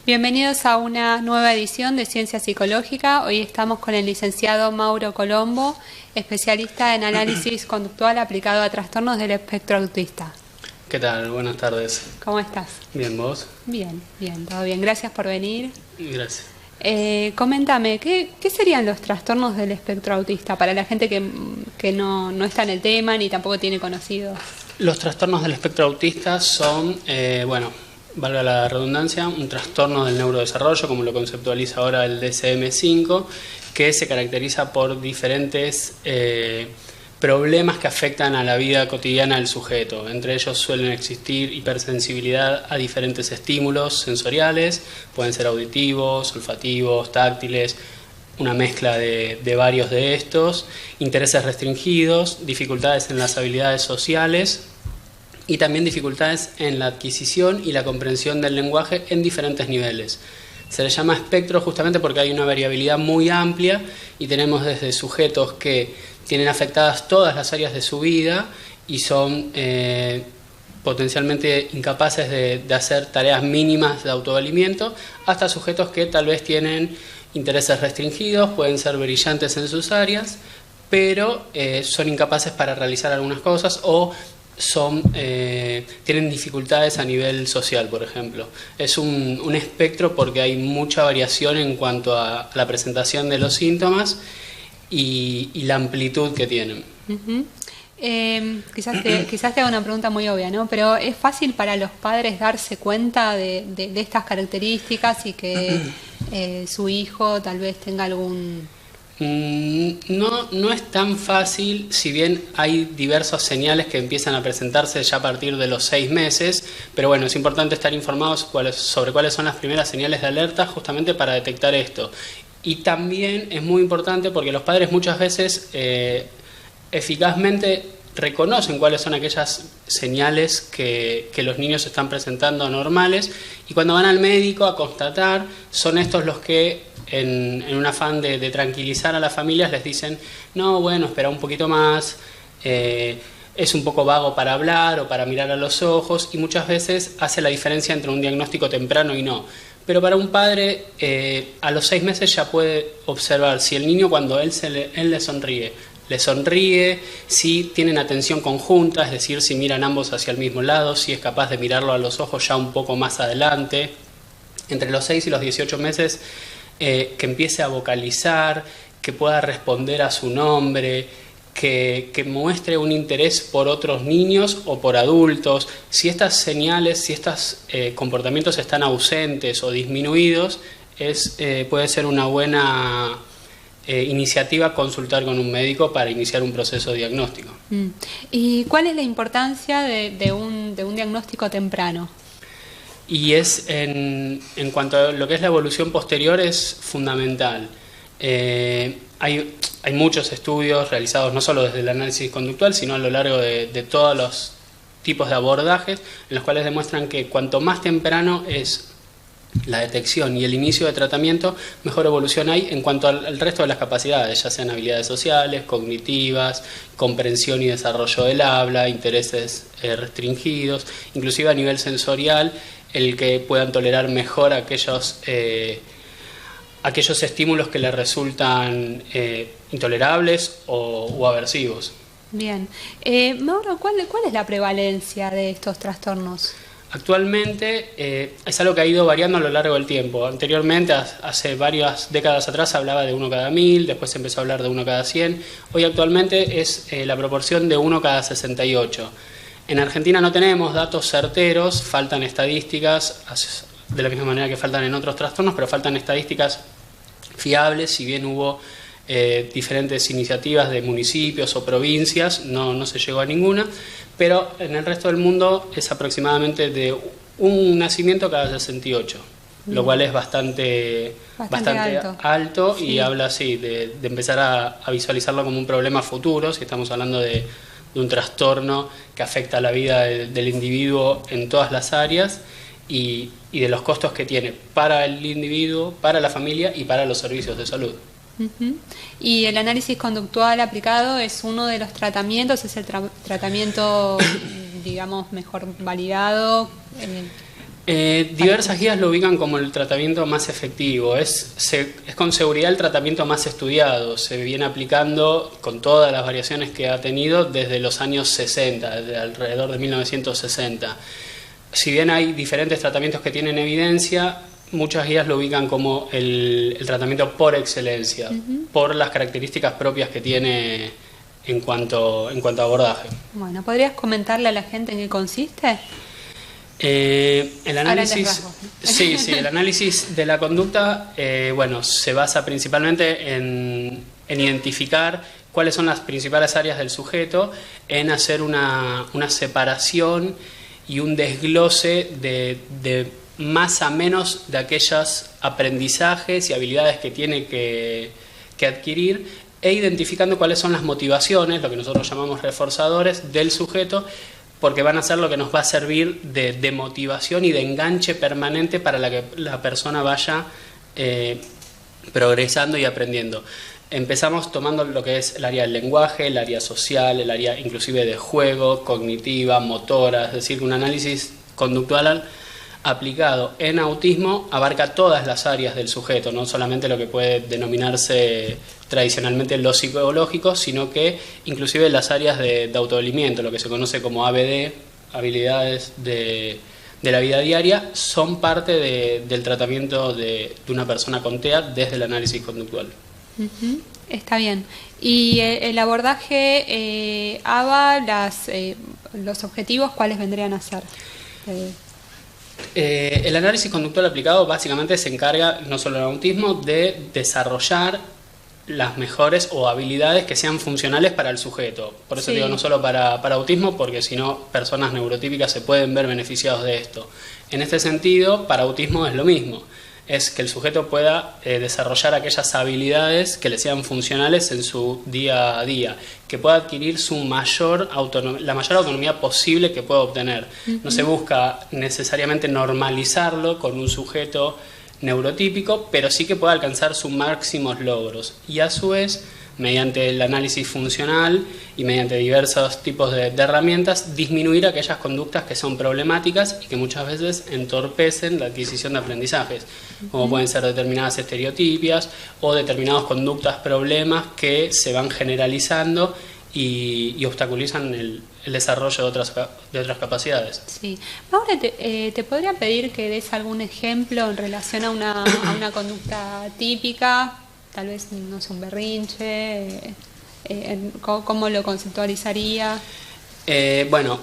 Bienvenidos a una nueva edición de Ciencia Psicológica. Hoy estamos con el licenciado Mauro Colombo, especialista en análisis conductual aplicado a trastornos del espectro autista. ¿Qué tal? Buenas tardes. ¿Cómo estás? Bien, ¿vos? Bien, todo bien. Gracias por venir. Gracias. Coméntame, ¿qué serían los trastornos del espectro autista para la gente que no está en el tema ni tampoco tiene conocidos? Los trastornos del espectro autista son, valga la redundancia, un trastorno del neurodesarrollo, como lo conceptualiza ahora el DSM-5, que se caracteriza por diferentes problemas que afectan a la vida cotidiana del sujeto. Entre ellos suelen existir hipersensibilidad a diferentes estímulos sensoriales, pueden ser auditivos, olfativos, táctiles, una mezcla de varios de estos, intereses restringidos, dificultades en las habilidades sociales y también dificultades en la adquisición y la comprensión del lenguaje en diferentes niveles. Se le llama espectro justamente porque hay una variabilidad muy amplia y tenemos desde sujetos que tienen afectadas todas las áreas de su vida y son potencialmente incapaces de hacer tareas mínimas de autovalimiento, hasta sujetos que tal vez tienen intereses restringidos, pueden ser brillantes en sus áreas, pero son incapaces para realizar algunas cosas o tienen dificultades a nivel social, por ejemplo. Es un espectro porque hay mucha variación en cuanto a la presentación de los síntomas y la amplitud que tienen. Quizás te haga una pregunta muy obvia, ¿no? Pero ¿es fácil para los padres darse cuenta de estas características y que su hijo tal vez tenga algún...? No es tan fácil, si bien hay diversas señales que empiezan a presentarse ya a partir de los 6 meses, pero bueno, es importante estar informados sobre cuáles son las primeras señales de alerta justamente para detectar esto. Y también es muy importante porque los padres muchas veces eficazmente reconocen cuáles son aquellas señales que los niños están presentando anormales y cuando van al médico a constatar son estos los que en un afán de tranquilizar a las familias les dicen no, bueno, espera un poquito más, es un poco vago para hablar o para mirar a los ojos y muchas veces hace la diferencia entre un diagnóstico temprano y no. Pero para un padre a los 6 meses ya puede observar si el niño cuando él le sonríe, si tienen atención conjunta, es decir, si miran ambos hacia el mismo lado, si es capaz de mirarlo a los ojos ya un poco más adelante. Entre los 6 y los 18 meses que empiece a vocalizar, que pueda responder a su nombre, que muestre un interés por otros niños o por adultos. Si estas señales, si estos comportamientos están ausentes o disminuidos, puede ser una buena iniciativa consultar con un médico para iniciar un proceso diagnóstico. ¿Y cuál es la importancia de un diagnóstico temprano? Y en cuanto a lo que es la evolución posterior es fundamental. Hay muchos estudios realizados no solo desde el análisis conductual, sino a lo largo de todos los tipos de abordajes, en los cuales demuestran que cuanto más temprano es la detección y el inicio de tratamiento, mejor evolución hay en cuanto al resto de las capacidades, ya sean habilidades sociales, cognitivas, comprensión y desarrollo del habla, intereses restringidos, inclusive a nivel sensorial, el que puedan tolerar mejor aquellos estímulos que les resultan intolerables o aversivos. Bien. Mauro, ¿cuál es la prevalencia de estos trastornos? Actualmente es algo que ha ido variando a lo largo del tiempo. Anteriormente, hace varias décadas atrás, se hablaba de 1 cada 1000, después se empezó a hablar de 1 cada 100. Hoy actualmente es la proporción de 1 cada 68. En Argentina no tenemos datos certeros, faltan estadísticas, de la misma manera que faltan en otros trastornos, pero faltan estadísticas fiables, si bien hubo diferentes iniciativas de municipios o provincias, no se llegó a ninguna, pero en el resto del mundo es aproximadamente de un nacimiento cada 68, lo cual es bastante alto y sí. Habla así de empezar a visualizarlo como un problema futuro, si estamos hablando de un trastorno que afecta la vida del individuo en todas las áreas y de los costos que tiene para el individuo, para la familia y para los servicios de salud. Y el análisis conductual aplicado es uno de los tratamientos, es el tratamiento, digamos, mejor validado. Diversas guías lo ubican como el tratamiento más efectivo, es con seguridad el tratamiento más estudiado, se viene aplicando con todas las variaciones que ha tenido desde los años 60, desde alrededor de 1960. Si bien hay diferentes tratamientos que tienen evidencia, muchas guías lo ubican como el tratamiento por excelencia, por las características propias que tiene en cuanto a abordaje. Bueno, ¿podrías comentarle a la gente en qué consiste? El análisis, sí, el análisis de la conducta, bueno, se basa principalmente en identificar cuáles son las principales áreas del sujeto, en hacer una separación y un desglose de más a menos de aquellos aprendizajes y habilidades que tiene que adquirir, e identificando cuáles son las motivaciones, lo que nosotros llamamos reforzadores del sujeto, porque van a ser lo que nos va a servir de motivación y de enganche permanente para que la persona vaya progresando y aprendiendo. Empezamos tomando lo que es el área del lenguaje, el área social, el área inclusive de juego, cognitiva, motora, es decir, un análisis conductual aplicado en autismo abarca todas las áreas del sujeto, no solamente lo que puede denominarse tradicionalmente lo psicológico, sino que inclusive las áreas de autodolimiento, lo que se conoce como ABD, habilidades de la vida diaria, son parte del tratamiento de una persona con TEA desde el análisis conductual. Está bien. Y el abordaje ABA, los objetivos, ¿cuáles vendrían a ser? El análisis conductual aplicado básicamente se encarga, no solo en autismo, de desarrollar las mejores o habilidades que sean funcionales para el sujeto. Por eso digo, no solo para autismo, porque si no, personas neurotípicas se pueden ver beneficiados de esto. En este sentido, para autismo es lo mismo. Es que el sujeto pueda desarrollar aquellas habilidades que le sean funcionales en su día a día, que pueda adquirir la mayor autonomía posible que pueda obtener. No se busca necesariamente normalizarlo con un sujeto neurotípico, pero sí que pueda alcanzar sus máximos logros. Y a su vez, mediante el análisis funcional y mediante diversos tipos de herramientas, disminuir aquellas conductas que son problemáticas y que muchas veces entorpecen la adquisición de aprendizajes, como pueden ser determinadas estereotipias o determinadas conductas, problemas que se van generalizando y obstaculizan el desarrollo de otras capacidades. Sí. Maura, te podría pedir que des algún ejemplo en relación a una conducta típica, tal vez, no sé, un berrinche, ¿cómo lo conceptualizaría? Bueno,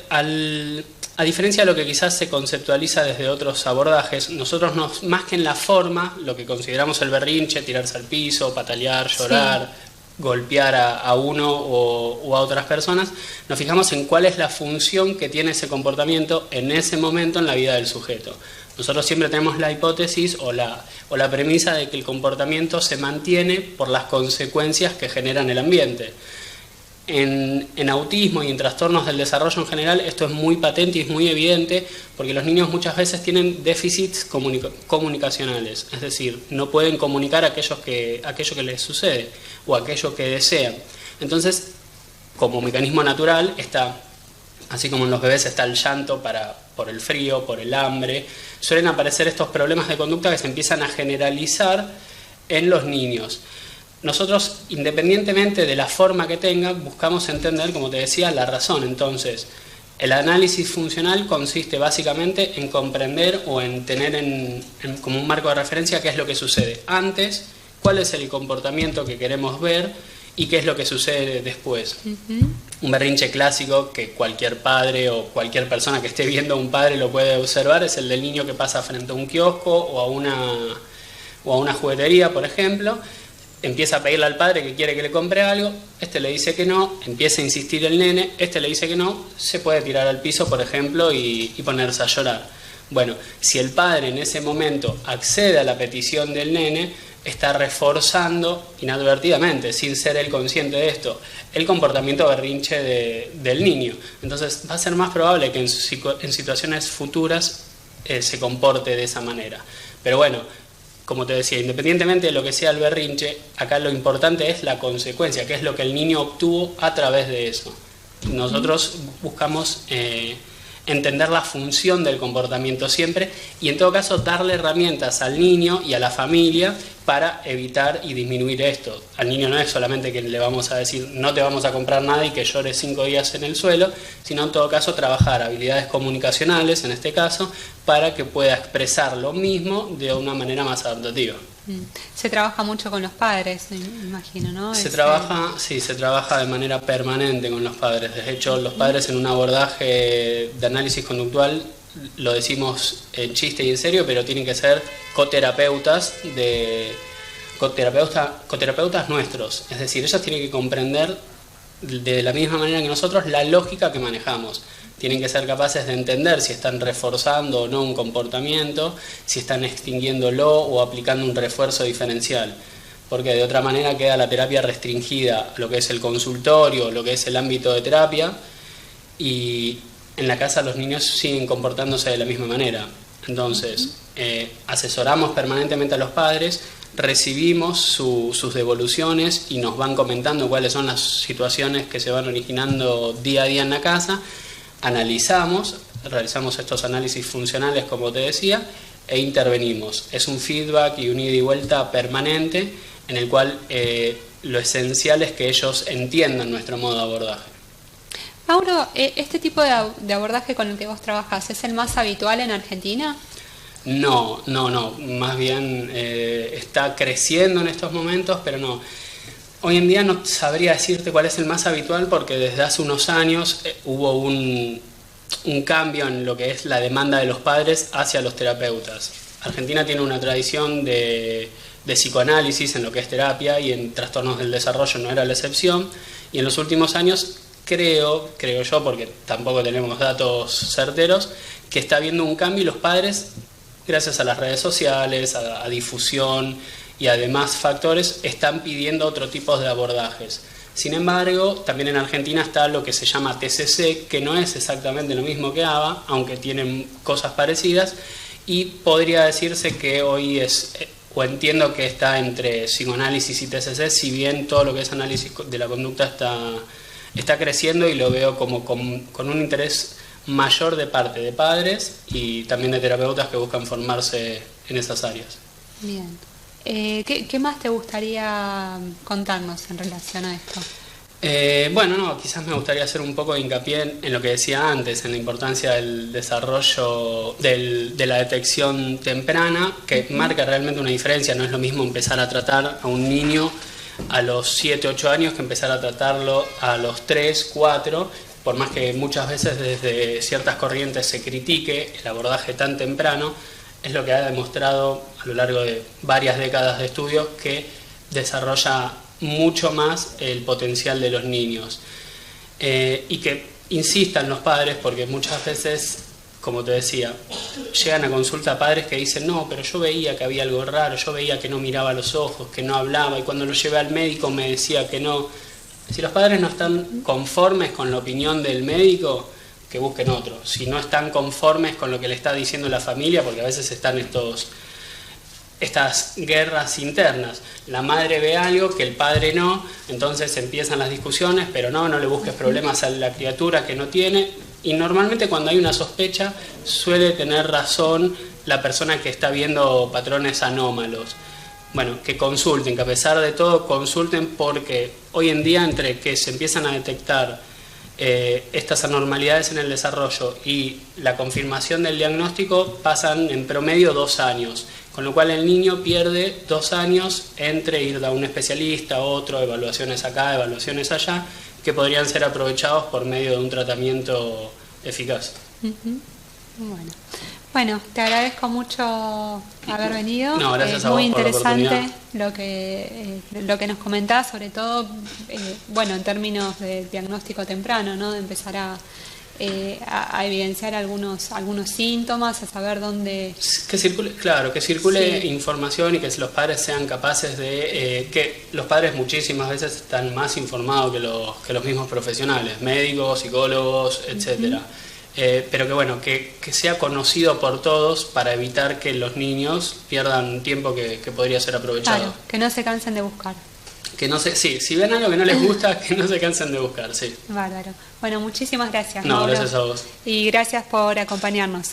a diferencia de lo que quizás se conceptualiza desde otros abordajes, nosotros más que en la forma, lo que consideramos el berrinche, tirarse al piso, patalear, llorar, golpear a uno o a otras personas, nos fijamos en cuál es la función que tiene ese comportamiento en ese momento en la vida del sujeto. Nosotros siempre tenemos la hipótesis o la premisa de que el comportamiento se mantiene por las consecuencias que generan el ambiente. En autismo y en trastornos del desarrollo en general esto es muy patente y es muy evidente, porque los niños muchas veces tienen déficits comunicacionales, es decir, no pueden comunicar aquello que les sucede o aquello que desean. Entonces, como mecanismo natural está, así como en los bebés está el llanto por el frío, por el hambre, suelen aparecer estos problemas de conducta que se empiezan a generalizar en los niños. Nosotros, independientemente de la forma que tengan, buscamos entender, como te decía, la razón. Entonces, el análisis funcional consiste básicamente en comprender o en tener como un marco de referencia qué es lo que sucede antes, cuál es el comportamiento que queremos ver y qué es lo que sucede después. Un berrinche clásico que cualquier padre o cualquier persona que esté viendo a un padre lo puede observar es el del niño que pasa frente a un kiosco o a una juguetería, por ejemplo. Empieza a pedirle al padre que quiere que le compre algo, este le dice que no, empieza a insistir el nene, este le dice que no, se puede tirar al piso, por ejemplo, y ponerse a llorar. Bueno, si el padre en ese momento accede a la petición del nene, está reforzando inadvertidamente, sin ser él consciente de esto, el comportamiento berrinche del niño. Entonces va a ser más probable que en situaciones futuras se comporte de esa manera. Pero bueno, como te decía, independientemente de lo que sea el berrinche, acá lo importante es la consecuencia, que es lo que el niño obtuvo a través de eso. Nosotros buscamos entender la función del comportamiento siempre y en todo caso darle herramientas al niño y a la familia para evitar y disminuir esto. Al niño no es solamente que le vamos a decir no te vamos a comprar nada y que llore 5 días en el suelo, sino en todo caso trabajar habilidades comunicacionales en este caso para que pueda expresar lo mismo de una manera más adaptativa. Se trabaja mucho con los padres, me imagino, ¿no? Se trabaja de manera permanente con los padres. De hecho, los padres en un abordaje de análisis conductual, lo decimos en chiste y en serio, pero tienen que ser coterapeutas nuestros. Es decir, ellos tienen que comprender de la misma manera que nosotros la lógica que manejamos. Tienen que ser capaces de entender si están reforzando o no un comportamiento, si están extinguiéndolo o aplicando un refuerzo diferencial. Porque de otra manera queda la terapia restringida a lo que es el consultorio, lo que es el ámbito de terapia, y en la casa los niños siguen comportándose de la misma manera. Entonces, asesoramos permanentemente a los padres, recibimos sus devoluciones y nos van comentando cuáles son las situaciones que se van originando día a día en la casa. Analizamos, realizamos estos análisis funcionales, como te decía, e intervenimos. Es un feedback y un ida y vuelta permanente en el cual lo esencial es que ellos entiendan nuestro modo de abordaje. Mauro, ¿este tipo de abordaje con el que vos trabajás es el más habitual en Argentina? No, más bien está creciendo en estos momentos, pero no. Hoy en día no sabría decirte cuál es el más habitual porque desde hace unos años hubo un cambio en lo que es la demanda de los padres hacia los terapeutas. Argentina tiene una tradición de psicoanálisis en lo que es terapia y en trastornos del desarrollo no era la excepción, y en los últimos años creo yo, porque tampoco tenemos datos certeros, que está habiendo un cambio y los padres, gracias a las redes sociales, a difusión y a demás factores, están pidiendo otro tipo de abordajes. Sin embargo, también en Argentina está lo que se llama TCC, que no es exactamente lo mismo que ABA, aunque tienen cosas parecidas, y podría decirse que hoy o entiendo que está entre psicoanálisis y TCC, si bien todo lo que es análisis de la conducta está creciendo y lo veo como con un interés mayor de parte de padres y también de terapeutas que buscan formarse en esas áreas. Bien. ¿Qué más te gustaría contarnos en relación a esto? Quizás me gustaría hacer un poco de hincapié en lo que decía antes, en la importancia del desarrollo de la detección temprana, que marca realmente una diferencia. No es lo mismo empezar a tratar a un niño a los 7, 8 años que empezar a tratarlo a los 3, 4, por más que muchas veces desde ciertas corrientes se critique el abordaje tan temprano. Es lo que ha demostrado a lo largo de varias décadas de estudios que desarrolla mucho más el potencial de los niños. Y que insistan los padres, porque muchas veces, como te decía, llegan a consulta padres que dicen no, pero yo veía que había algo raro, yo veía que no miraba a los ojos, que no hablaba, y cuando lo llevé al médico me decía que no. Si los padres no están conformes con la opinión del médico, que busquen otro. Si no están conformes con lo que le está diciendo la familia, porque a veces están estas guerras internas. La madre ve algo que el padre no, entonces empiezan las discusiones, pero no le busques problemas a la criatura que no tiene. Y normalmente cuando hay una sospecha suele tener razón la persona que está viendo patrones anómalos. Bueno, que consulten, que a pesar de todo consulten, porque hoy en día entre que se empiezan a detectar estas anormalidades en el desarrollo y la confirmación del diagnóstico pasan en promedio 2 años, con lo cual el niño pierde 2 años entre ir a un especialista, otro, evaluaciones acá, evaluaciones allá, que podrían ser aprovechados por medio de un tratamiento eficaz. Bueno, te agradezco mucho haber venido. No, gracias a vos muy por la interesante lo que nos comentás, sobre todo, en términos de diagnóstico temprano, ¿no? De empezar a evidenciar algunos síntomas, a saber dónde... Que circule sí. Información y que los padres sean capaces de... que los padres muchísimas veces están más informados que los mismos profesionales, médicos, psicólogos, etcétera. Pero que sea conocido por todos para evitar que los niños pierdan tiempo que podría ser aprovechado. Claro, que no se cansen de buscar. Que no se, sí, si ven algo que no les gusta, que no se cansen de buscar, sí. Bárbaro. Bueno, muchísimas gracias, No, Mauro. gracias a vos. Y gracias por acompañarnos.